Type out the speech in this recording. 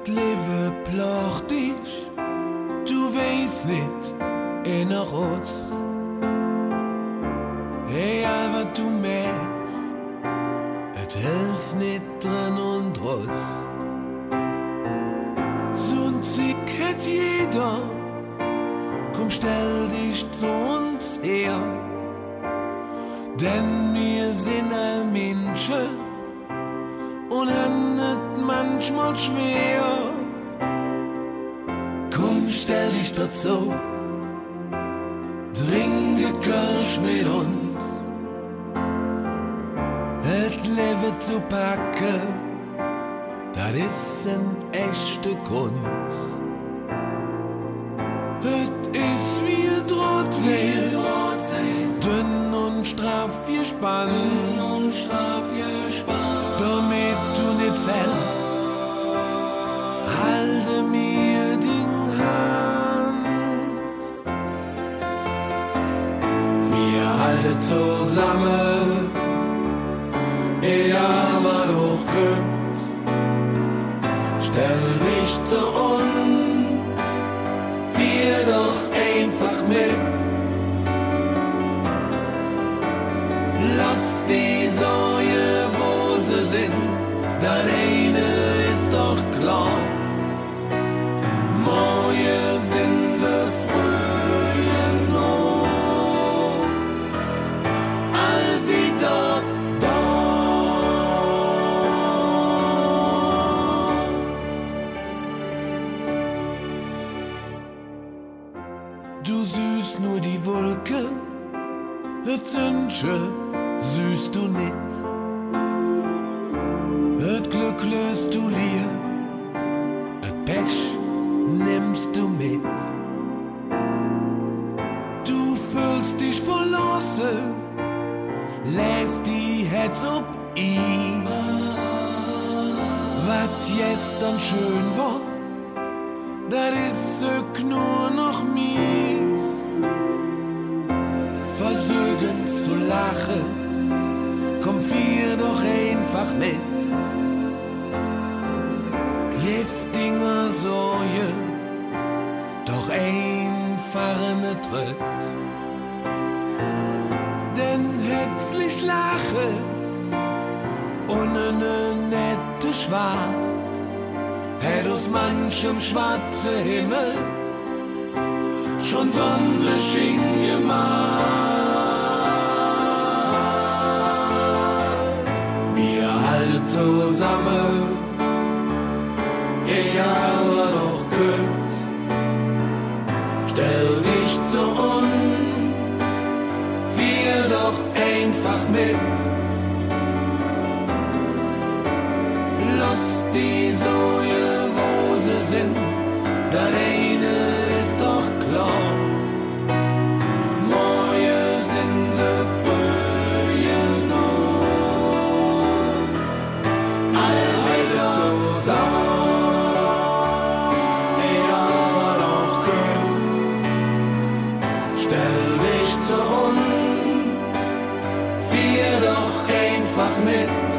Leben plocht dich, du weißt nicht, nach uns. Egal was du merkst, es hilft nicht dran und trotz. So ein Zick hat jeder, komm stell dich zu uns her. Denn wir sind all Menschen und haben nicht manchmal schwer. Komm, stell dich dazu, trinke Kölsch mit uns. Et Leben zu packen, das ist ein echte Kunst. Et ist wie ein Drahtsee, dünn und straff gespannt, damit du nicht fällst. Halte mir die Hand, wir halten zusammen, egal was hochkommt. Stell dich zu uns, wir doch einfach mit. Lass die Säue, wo sie sind, das eine ist doch klar. Morgen sind sie früh noch all wieder da. Du süßt nur die Wolke, das Sündche süßt du nicht. Das Glück löst du leer, das Pech nimmst du mit. Du fühlst dich verlassen, lässt die Herz ob ihn. Was gestern schön war, das ist so nur noch mies. Versögen zu lachen, komm wir doch einfach mit. Giftinger Säue, doch einfach nicht tritt. Denn herzlich lache und eine nette Schwart hätt aus manchem schwarzen Himmel schon Sonnenschein gemacht. Wir halten zusammen, egal was noch kommt. Stell dich zu uns, wir doch einfach mit. Lass die Säue, wo sie sind, das eine ist doch klar. Morgen sind sie früh noch all wieder zusammen. Egal was auch kommt, stell dich zu uns, wir doch einfach mit.